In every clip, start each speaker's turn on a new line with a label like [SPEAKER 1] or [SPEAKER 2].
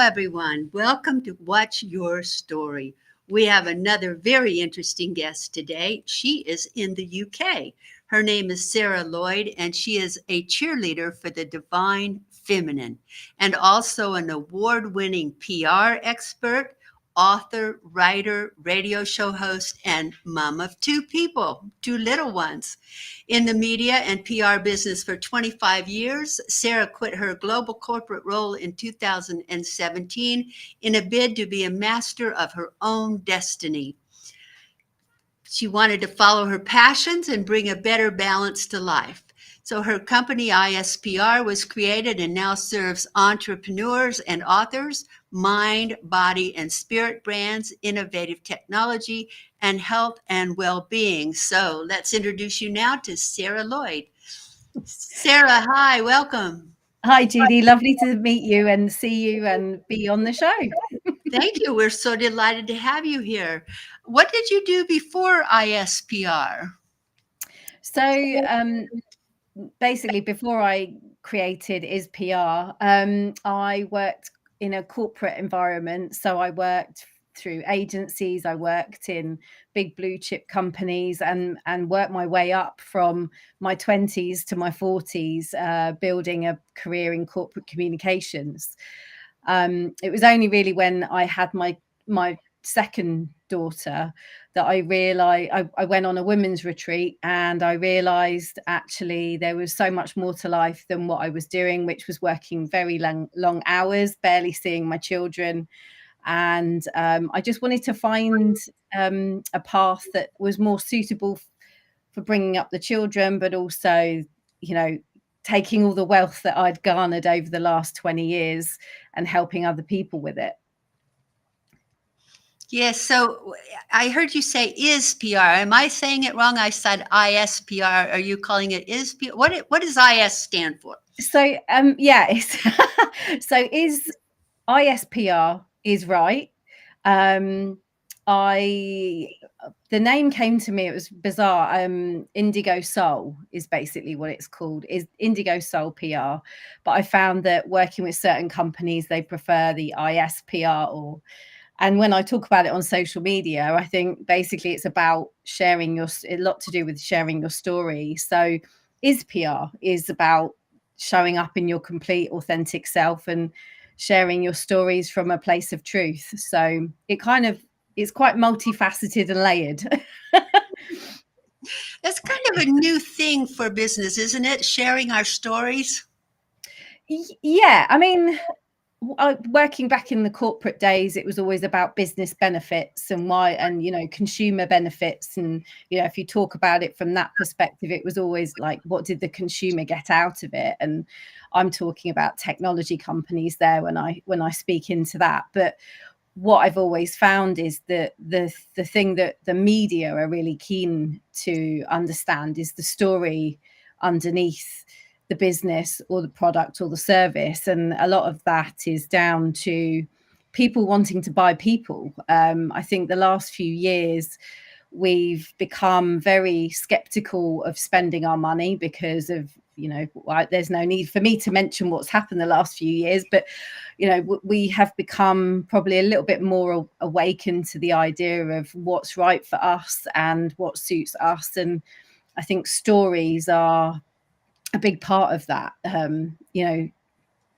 [SPEAKER 1] everyone. Welcome to What's Your Story. We have another very interesting guest today. She is in the UK. Her name is Sarah Lloyd, and she is a cheerleader for the Divine Feminine and also an award winning PR expert, author, writer, radio show host, and mom of two people, two little ones. In the media and PR business for 25 years, Sarah quit her global corporate role in 2017 in a bid to be a master of her own destiny. She wanted to follow her passions and bring a better balance to life. So her company ISPR was created and now serves entrepreneurs and authors, mind, body, and spirit brands, innovative technology, and health and well-being. So let's introduce you now to Sarah Lloyd. Sarah, hi, welcome.
[SPEAKER 2] Hi, Judy. Lovely to meet you and see you and be on the show.
[SPEAKER 1] Thank you. We're so delighted to have you here. What did you do before ISPR?
[SPEAKER 2] So basically, before I created Is PR, I worked in a corporate environment. So I worked through agencies, I worked in big blue chip companies and worked my way up from my 20s to my 40s, building a career in corporate communications. It was only really when I had my second daughter that I realized I went on a women's retreat and I realized actually there was so much more to life than what I was doing, which was working very long hours, barely seeing my children. And I just wanted to find a path that was more suitable for bringing up the children, but also, you know, taking all the wealth that I'd garnered over the last 20 years and helping other people with it.
[SPEAKER 1] Yes, so I heard you say is PR. Am I saying it wrong? I said ISPR. Are you calling it is PR? What does IS stand for?
[SPEAKER 2] So so is ISPR is right. I the name came to me, it was bizarre. Indigo Soul is basically what it's called, is Indigo Soul PR. But I found that working with certain companies, they prefer the ISPR. And when I talk about it on social media, I think basically it's about sharing a lot to do with sharing your story. So is PR is about showing up in your complete authentic self and sharing your stories from a place of truth. So it's quite multifaceted and layered.
[SPEAKER 1] That's kind of a new thing for business, isn't it? Sharing our stories.
[SPEAKER 2] Yeah, I mean, working back in the corporate days, it was always about business benefits and consumer benefits. And, if you talk about it from that perspective, it was always like, what did the consumer get out of it? And I'm talking about technology companies there when I speak into that. But what I've always found is that the thing that the media are really keen to understand is the story underneath the business or the product or the service. And a lot of that is down to people wanting to buy people. I think the last few years we've become very skeptical of spending our money because of, there's no need for me to mention what's happened the last few years, but we have become probably a little bit more awakened to the idea of what's right for us and what suits us. And I think stories are a big part of that,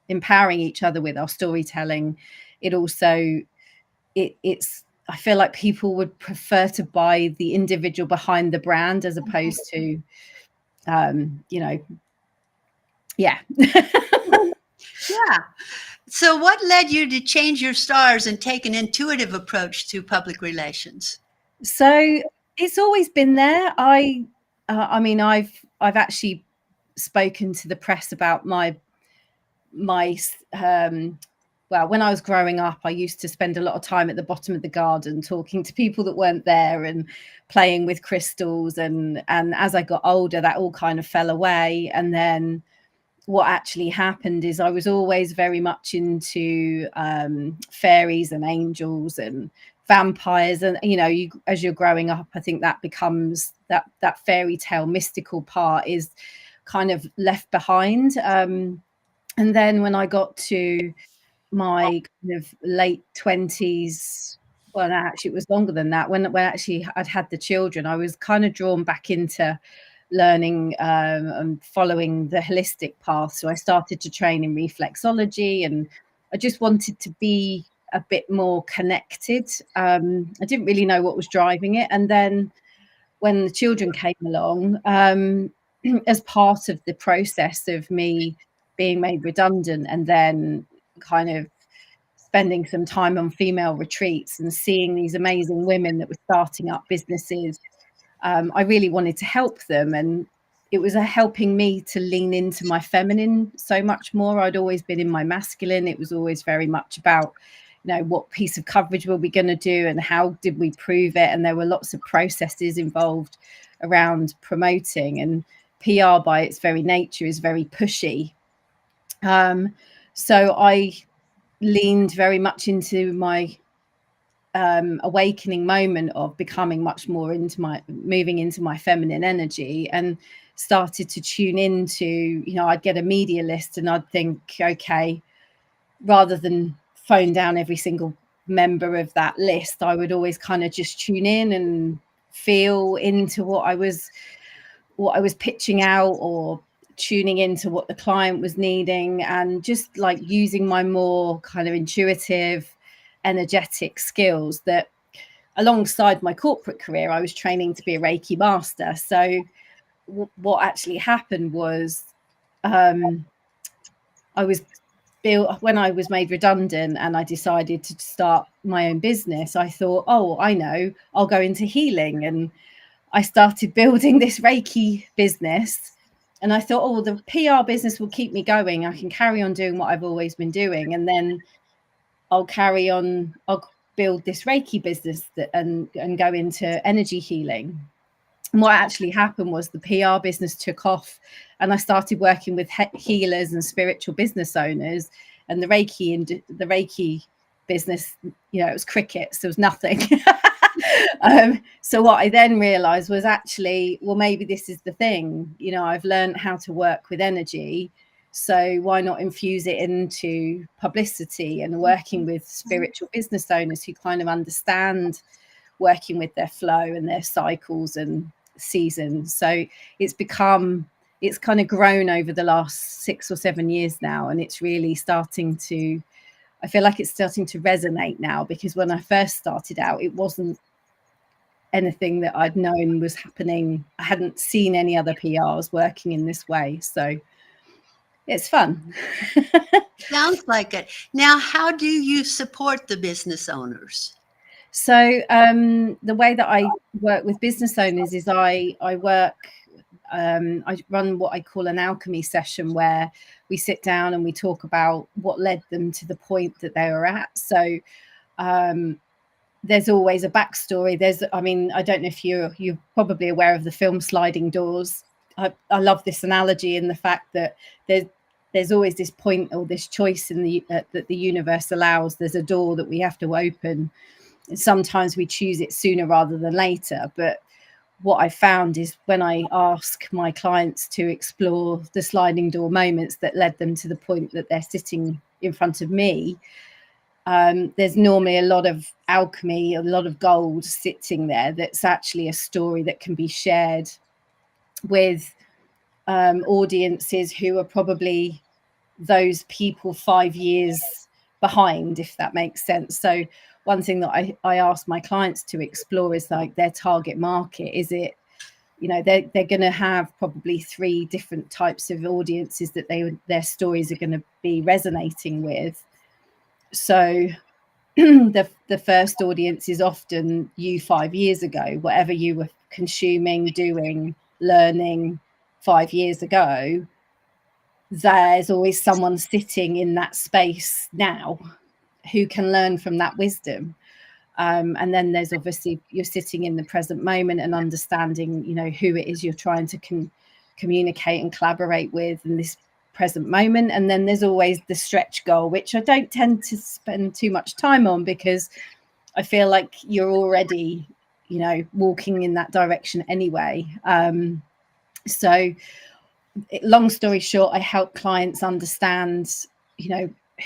[SPEAKER 2] empowering each other with our storytelling. It's I feel like people would prefer to buy the individual behind the brand as opposed to yeah.
[SPEAKER 1] Yeah. So what led you to change your stars and take an intuitive approach to public relations?
[SPEAKER 2] So it's always been there. I've actually spoken to the press about my when I was growing up, I used to spend a lot of time at the bottom of the garden talking to people that weren't there and playing with crystals. And as I got older, that all kind of fell away. And then what actually happened is I was always very much into fairies and angels and vampires. And, as you're growing up, I think that becomes that fairy tale mystical part is kind of left behind. And then when I got to my kind of late 20s. Well, no, actually, it was longer than that. When actually I'd had the children, I was kind of drawn back into learning and following the holistic path. So I started to train in reflexology, and I just wanted to be a bit more connected. I didn't really know what was driving it. And then when the children came along, as part of the process of me being made redundant and then kind of spending some time on female retreats and seeing these amazing women that were starting up businesses, I really wanted to help them. And it was helping me to lean into my feminine so much more. I'd always been in my masculine. It was always very much about, what piece of coverage were we going to do and how did we prove it? And there were lots of processes involved around promoting, and PR by its very nature is very pushy. So I leaned very much into my awakening moment of becoming much more moving into my feminine energy, and started to tune into, I'd get a media list and I'd think, okay, rather than phone down every single member of that list, I would always kind of just tune in and feel into what I was pitching out, or tuning into what the client was needing, and just like using my more kind of intuitive, energetic skills that alongside my corporate career, I was training to be a Reiki master. So what actually happened was, when I was made redundant and I decided to start my own business, I thought, oh, I know, I'll go into healing. And I started building this Reiki business. And I thought, oh, the PR business will keep me going. I can carry on doing what I've always been doing. And then I'll build this Reiki business and go into energy healing. And what actually happened was the PR business took off, and I started working with healers and spiritual business owners. And the Reiki business, it was crickets. There was nothing. So what I then realized was actually, well, maybe this is the thing. I've learned how to work with energy. So why not infuse it into publicity and working with spiritual business owners who kind of understand working with their flow and their cycles and seasons. So it's kind of grown over the last 6 or 7 years now, and it's really I feel like it's starting to resonate now, because when I first started out, it wasn't anything that I'd known was happening. I hadn't seen any other PRs working in this way. So it's fun.
[SPEAKER 1] Sounds like it. Now, how do you support the business owners?
[SPEAKER 2] So the way that I work with business owners is I run what I call an alchemy session, where we sit down and we talk about what led them to the point that they were at. So there's always a backstory. I don't know if you're probably aware of the film Sliding Doors. I love this analogy in the fact that there's always this point or this choice that the universe allows. There's a door that we have to open. Sometimes we choose it sooner rather than later. But what I found is when I ask my clients to explore the sliding door moments that led them to the point that they're sitting in front of me, there's normally a lot of alchemy, a lot of gold sitting there that's actually a story that can be shared with audiences who are probably those people 5 years behind, if that makes sense. So one thing that I ask my clients to explore is like their target market. Is it, they're going to have probably 3 different types of audiences that their stories are going to be resonating with. So the first audience is often you 5 years ago, whatever you were consuming, doing, learning 5 years ago. There's always someone sitting in that space now who can learn from that wisdom. And then there's obviously you're sitting in the present moment and understanding, who it is you're trying to communicate and collaborate with in this present moment. And then there's always the stretch goal, which I don't tend to spend too much time on, because I feel like you're already, walking in that direction anyway. So long story short, I help clients understand,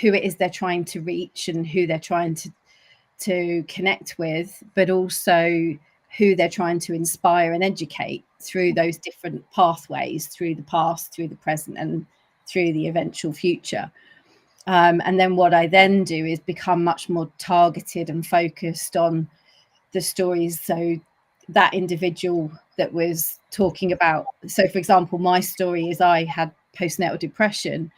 [SPEAKER 2] who it is they're trying to reach and who they're trying to connect with, but also who they're trying to inspire and educate through those different pathways, through the past, through the present, and through the eventual future. And then what I then do is become much more targeted and focused on the stories. So that individual that was talking about, so for example, my story is I had postnatal depression,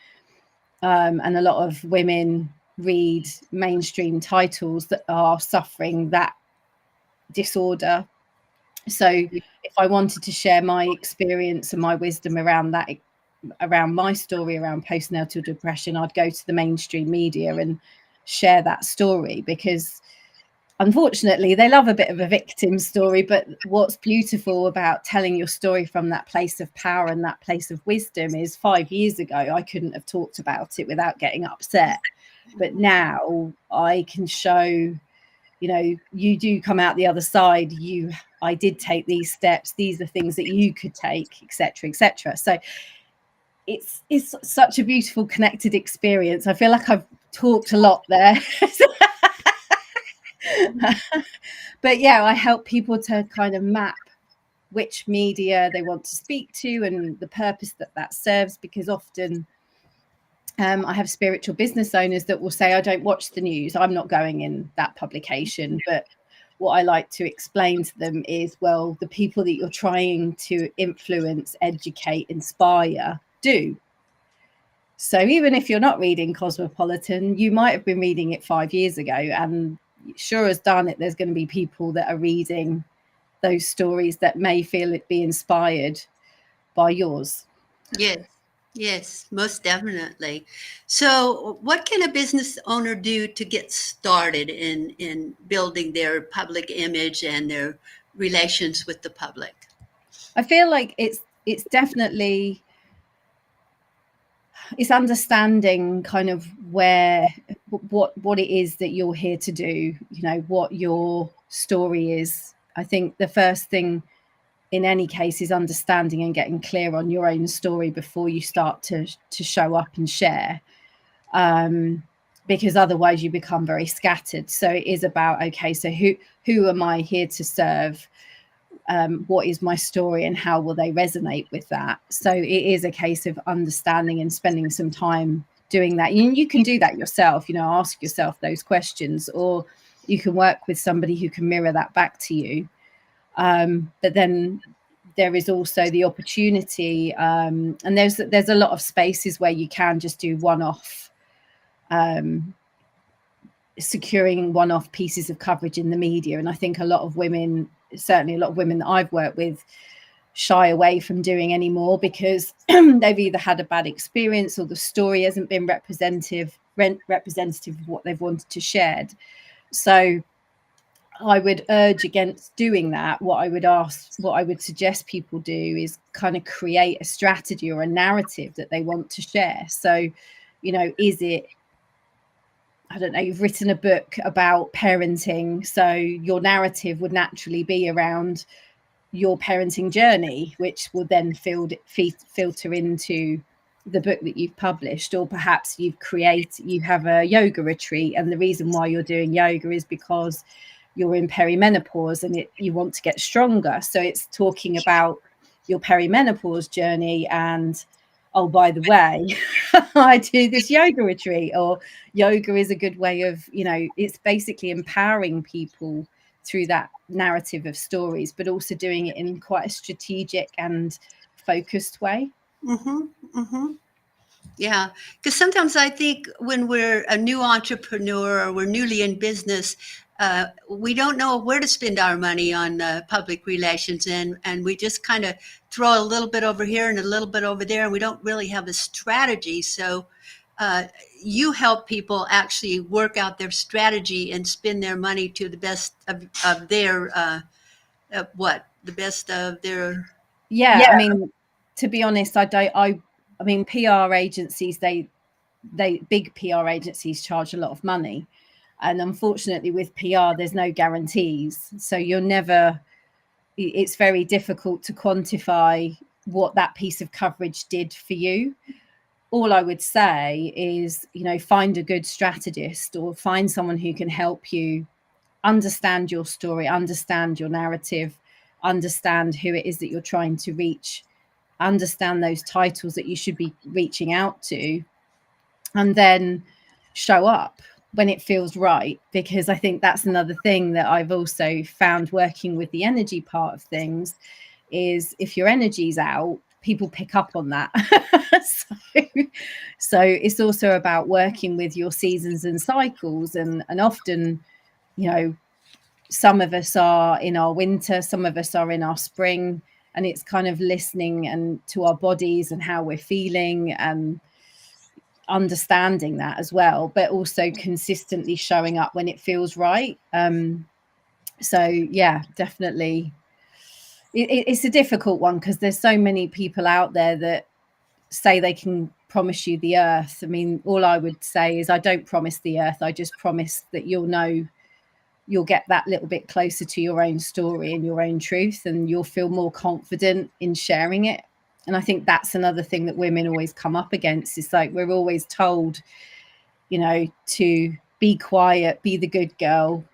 [SPEAKER 2] and a lot of women read mainstream titles that are suffering that disorder. So if I wanted to share my experience and my wisdom around that, around my story around postnatal depression, I'd go to the mainstream media and share that story, because unfortunately they love a bit of a victim story. But what's beautiful about telling your story from that place of power and that place of wisdom is 5 years ago I couldn't have talked about it without getting upset, but now I can show, you know, you do come out the other side, I did take these steps, these are things that you could take, etc., etc. So it's such a beautiful connected experience. I feel like I've talked a lot there. But yeah, I help people to kind of map which media they want to speak to and the purpose that serves, because often I have spiritual business owners that will say, I don't watch the news, I'm not going in that publication. But what I like to explain to them is, well, the people that you're trying to influence, educate, inspire do. So even if you're not reading Cosmopolitan, you might have been reading it 5 years ago, and sure as darn it, there's going to be people that are reading those stories that may feel it be inspired by yours.
[SPEAKER 1] Yes, most definitely. So, what can a business owner do to get started in building their public image and their relations with the public?
[SPEAKER 2] I feel like it's definitely, it's understanding kind of what it is that you're here to do, you know, what your story is. I think the first thing in any case is understanding and getting clear on your own story before you start to show up and share, because otherwise you become very scattered. So it is about, okay, so who am I here to serve? What is my story and how will they resonate with that? So it is a case of understanding and spending some time doing that. You can do that yourself, you know, ask yourself those questions, or you can work with somebody who can mirror that back to you. But then there is also the opportunity, and there's a lot of spaces where you can just do one-off, securing one-off pieces of coverage in the media. And I think a lot of women, certainly a lot of women that I've worked with, shy away from doing any more because they've either had a bad experience or the story hasn't been representative of what they've wanted to share. So I would urge against doing that. What I would suggest people do is kind of create a strategy or a narrative that they want to share. So, you know, is it, I don't know, you've written a book about parenting, so your narrative would naturally be around your parenting journey, which will then filter into the book that you've published. Or perhaps you have a yoga retreat, and the reason why you're doing yoga is because you're in perimenopause and you want to get stronger. So it's talking about your perimenopause journey, and oh, by the way, I do this yoga retreat, or yoga is a good way of, you know, it's basically empowering people through that narrative of stories, but also doing it in quite a strategic and focused way.
[SPEAKER 1] Mm-hmm, mm-hmm. Yeah, because sometimes I think when we're a new entrepreneur or we're newly in business, we don't know where to spend our money on public relations, and we just kind of throw a little bit over here and a little bit over there, and we don't really have a strategy. So you help people actually work out their strategy and spend their money to the best of their the best of their.
[SPEAKER 2] Yeah, I mean, to be honest, I mean, PR agencies, they big PR agencies charge a lot of money, and unfortunately with PR there's no guarantees, so it's very difficult to quantify what that piece of coverage did for you. all I would say is, you know, find a good strategist or find someone who can help you understand your story, understand your narrative, understand who it is that you're trying to reach, understand those titles that you should be reaching out to, and then show up when it feels right. Because I think that's another thing that I've also found working with the energy part of things is if your energy's out, people pick up on that. so it's also about working with your seasons and cycles, and often, you know, some of us are in our winter, some of us are in our spring, and it's kind of listening and to our bodies and how we're feeling and understanding that as well, but also consistently showing up when it feels right. So yeah, definitely it's a difficult one because there's so many people out there that say they can promise you the earth. I mean, all I would say is I don't promise the earth, I just promise that you'll get that little bit closer to your own story and your own truth, and you'll feel more confident in sharing it. And I think that's another thing that women always come up against. It's like we're always told, you know, to be quiet, be the good girl,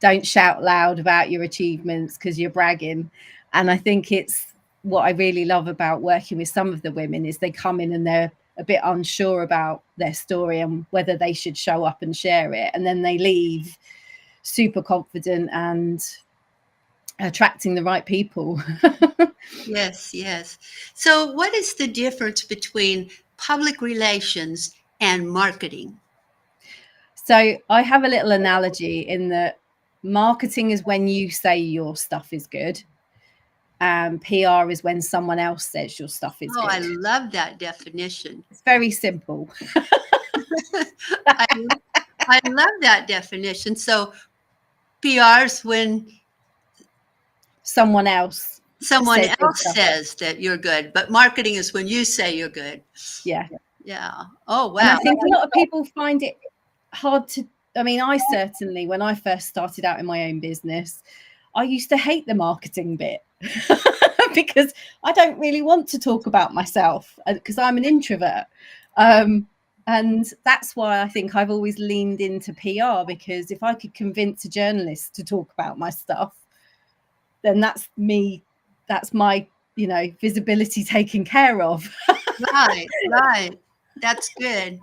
[SPEAKER 2] don't shout loud about your achievements because you're bragging. And I think it's what I really love about working with some of the women is they come in and they're a bit unsure about their story and whether they should show up and share it, and then they leave super confident and attracting the right people.
[SPEAKER 1] Yes, yes. So what is the difference between public relations and marketing?
[SPEAKER 2] So I have a little analogy in that marketing is when you say your stuff is good, and PR is when someone else says your stuff is
[SPEAKER 1] Oh, I
[SPEAKER 2] good.
[SPEAKER 1] love that definition.
[SPEAKER 2] It's very simple.
[SPEAKER 1] I, I love that definition. So PR's when
[SPEAKER 2] Someone else
[SPEAKER 1] someone
[SPEAKER 2] says your
[SPEAKER 1] else
[SPEAKER 2] stuff.
[SPEAKER 1] says that you're good, but marketing is when you say you're good.
[SPEAKER 2] Yeah.
[SPEAKER 1] Yeah. Oh,
[SPEAKER 2] And I
[SPEAKER 1] wow.
[SPEAKER 2] think a lot of people find it hard to, I mean, I certainly, when I first started out in my own business, I used to hate the marketing bit because I don't really want to talk about myself because I'm an introvert. And that's why I think I've always leaned into PR, because if I could convince a journalist to talk about my stuff, then that's me, that's my, you know, visibility taken care of.
[SPEAKER 1] Right, right. That's good.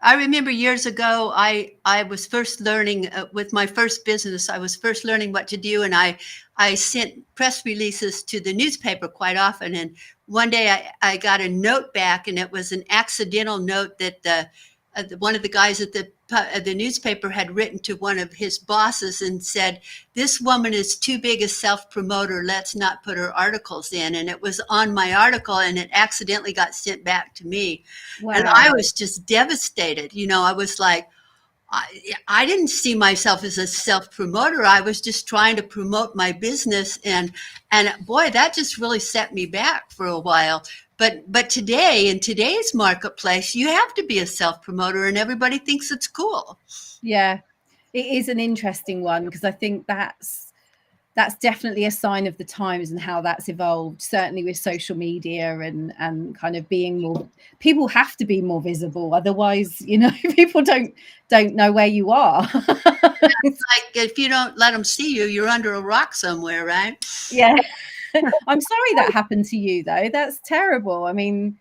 [SPEAKER 1] I remember years ago, I was first learning with my first business. I was first learning what to do, and I sent press releases to the newspaper quite often. And one day I got a note back, and it was an accidental note that one of the guys at the newspaper had written to one of his bosses and said, "This woman is too big a self-promoter. Let's not put her articles in." And it was on my article, and it accidentally got sent back to me. And
[SPEAKER 2] Wow.
[SPEAKER 1] I was just devastated. You know, I was like, I didn't see myself as a self promoter. I was just trying to promote my business, and boy, that just really set me back for a while. But today, in today's marketplace, you have to be a self promoter, and everybody thinks it's cool.
[SPEAKER 2] Yeah, it is an interesting one because I think that's definitely a sign of the times and how that's evolved, certainly with social media and kind of being more, people have to be more visible, otherwise, you know, people don't know where you are.
[SPEAKER 1] Like if you don't let them see you, you're under a rock somewhere, right?
[SPEAKER 2] Yeah. I'm sorry that happened to you though, that's terrible. I mean,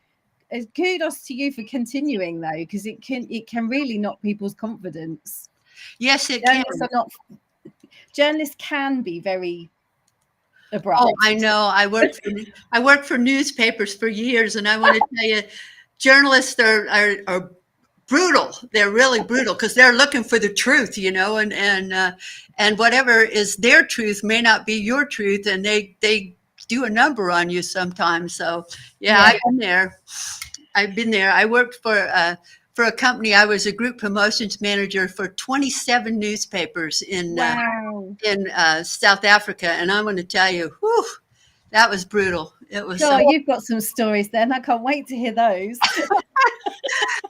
[SPEAKER 2] kudos to you for continuing though, because it can really knock people's confidence.
[SPEAKER 1] Yes, it can.
[SPEAKER 2] Journalists can be very abrupt.
[SPEAKER 1] Oh, I know. I worked for newspapers for years, and I want to tell you, journalists are brutal. They're really brutal because they're looking for the truth, you know, and whatever is their truth may not be your truth, and they do a number on you sometimes. So yeah, I've been there. I've been there. I worked for a company. I was a group promotions manager for 27 newspapers
[SPEAKER 2] Wow.
[SPEAKER 1] in South Africa, and I'm going to tell you, whew, that was brutal. It was
[SPEAKER 2] Oh, you've got some stories then. I can't wait to hear those.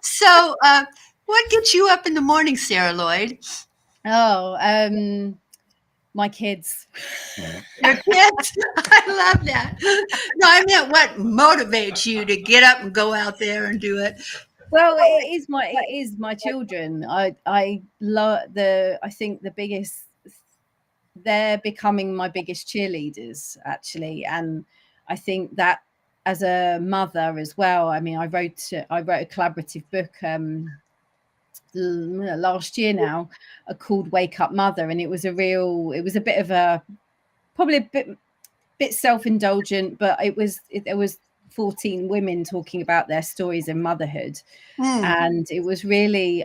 [SPEAKER 1] so. What gets you up in the morning, Sarah Lloyd?
[SPEAKER 2] Oh, My kids.
[SPEAKER 1] Your kids? I love that. No, I meant what motivates you to get up and go out there and do it.
[SPEAKER 2] Well, it is my children. I love I think the biggest, they're becoming my biggest cheerleaders actually, and I think that as a mother as well. I mean, I wrote a collaborative book last year now, called Wake Up Mother, and it was a bit of a, probably a bit self-indulgent, but there was 14 women talking about their stories in motherhood. And it was really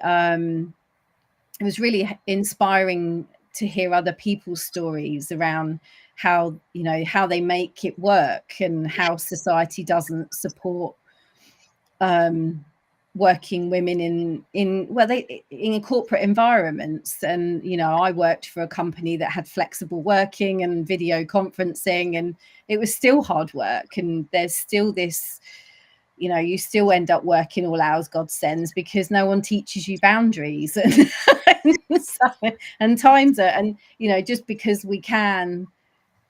[SPEAKER 2] inspiring to hear other people's stories around how, you know, how they make it work and how society doesn't support working women in corporate environments. And, you know, I worked for a company that had flexible working and video conferencing, and it was still hard work. And there's still this, you know, you still end up working all hours God sends, because no one teaches you boundaries and times it. And, you know, just because we can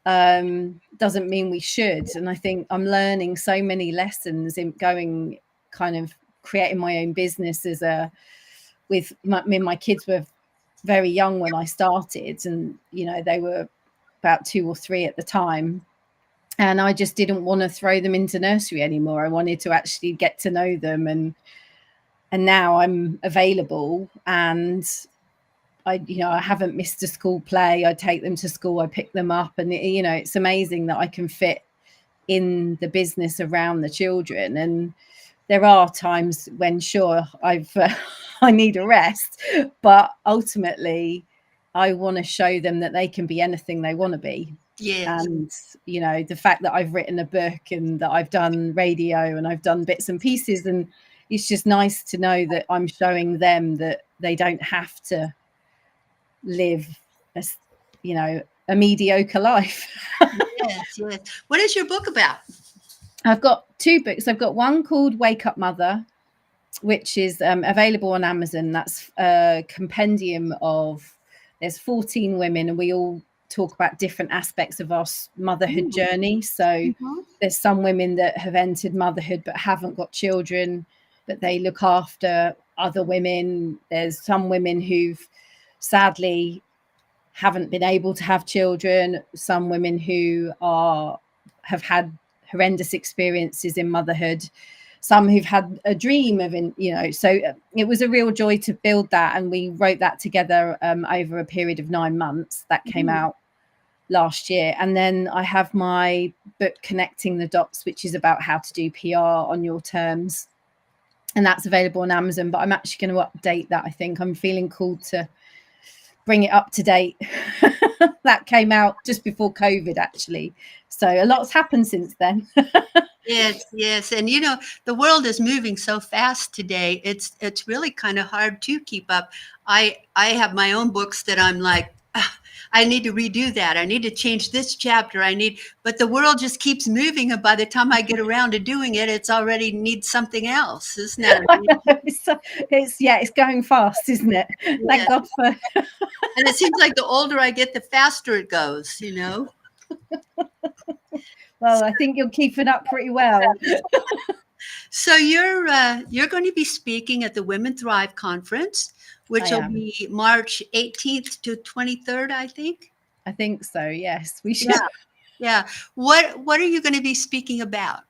[SPEAKER 2] doesn't mean we should. And I think I'm learning so many lessons in going, kind of creating my own business with my kids were very young when I started, and, you know, they were about 2 or 3 at the time. And I just didn't want to throw them into nursery anymore. I wanted to actually get to know them. And now I'm available, and I haven't missed a school play. I take them to school, I pick them up, and, you know, it's amazing that I can fit in the business around the children. And there are times when, sure, I need a rest, but ultimately I want to show them that they can be anything they want to be.
[SPEAKER 1] Yes.
[SPEAKER 2] And, you know, the fact that I've written a book and that I've done radio and I've done bits and pieces, and it's just nice to know that I'm showing them that they don't have to live a mediocre life.
[SPEAKER 1] Yes. What is your book about?
[SPEAKER 2] I've got 2 books. I've got one called Wake Up Mother, which is available on Amazon. That's a compendium of, there's 14 women, and we all talk about different aspects of our motherhood journey. So there's some women that have entered motherhood but haven't got children, but they look after other women. There's some women who've sadly haven't been able to have children, some women who have had horrendous experiences in motherhood, some who've had a dream of, so it was a real joy to build that. And we wrote that together over a period of 9 months. That came out last year. And then I have my book Connecting the Dots, which is about how to do PR on your terms, and that's available on Amazon. But I'm actually going to update that. I think I'm feeling called to bring it up to date. That came out just before COVID, actually. So a lot's happened since then.
[SPEAKER 1] Yes. And, you know, the world is moving so fast today. It's really kind of hard to keep up. I have my own books that I'm like, I need to redo that. I need to change this chapter. But the world just keeps moving. And by the time I get around to doing it, it's already needs something else, isn't it?
[SPEAKER 2] It's going fast, isn't it? Yeah. Thank God for.
[SPEAKER 1] And it seems like the older I get, the faster it goes, you know?
[SPEAKER 2] Well, I think you're keeping up pretty well.
[SPEAKER 1] So you're going to be speaking at the Women Thrive Conference, which will be March 18th to 23rd, I think.
[SPEAKER 2] I think so. Yes, we should.
[SPEAKER 1] Yeah. What are you going to be speaking about?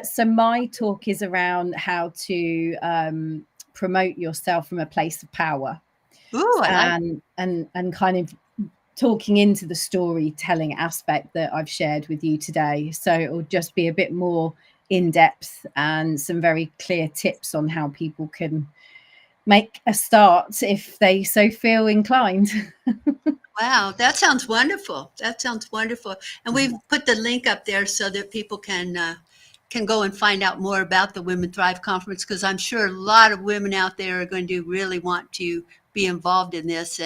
[SPEAKER 2] So my talk is around how to promote yourself from a place of power.
[SPEAKER 1] Ooh,
[SPEAKER 2] and kind of talking into the storytelling aspect that I've shared with you today. So it will just be a bit more in depth and some very clear tips on how people can make a start if they so feel inclined.
[SPEAKER 1] Wow, that sounds wonderful. And we've put the link up there so that people can go and find out more about the Women Thrive Conference, because I'm sure a lot of women out there are going to really want to be involved in this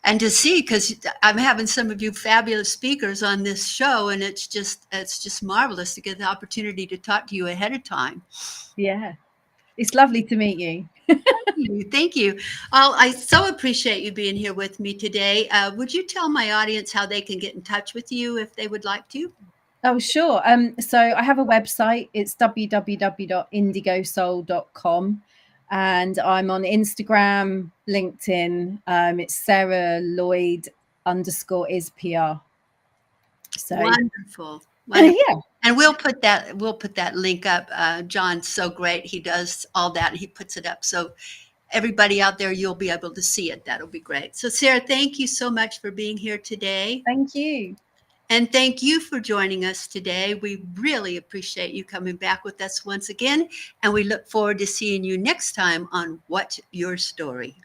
[SPEAKER 1] and to see, because I'm having some of you fabulous speakers on this show, and it's just marvelous to get the opportunity to talk to you ahead of time.
[SPEAKER 2] Yeah, it's lovely to meet you.
[SPEAKER 1] Thank you. I so appreciate you being here with me today. Would you tell my audience how they can get in touch with you if they would like to?
[SPEAKER 2] Oh, sure. So I have a website. It's www.indigosoul.com. And I'm on Instagram, LinkedIn. It's Sarah Lloyd _ is PR. So
[SPEAKER 1] Wonderful. Wonderful.
[SPEAKER 2] yeah,
[SPEAKER 1] And we'll put that link up. John's so great. He does all that. He puts it up. So everybody out there, you'll be able to see it. That'll be great. So Sarah, thank you so much for being here today.
[SPEAKER 2] thank you.
[SPEAKER 1] And thank you for joining us today. We really appreciate you coming back with us once again. And we look forward to seeing you next time on What's Your Story?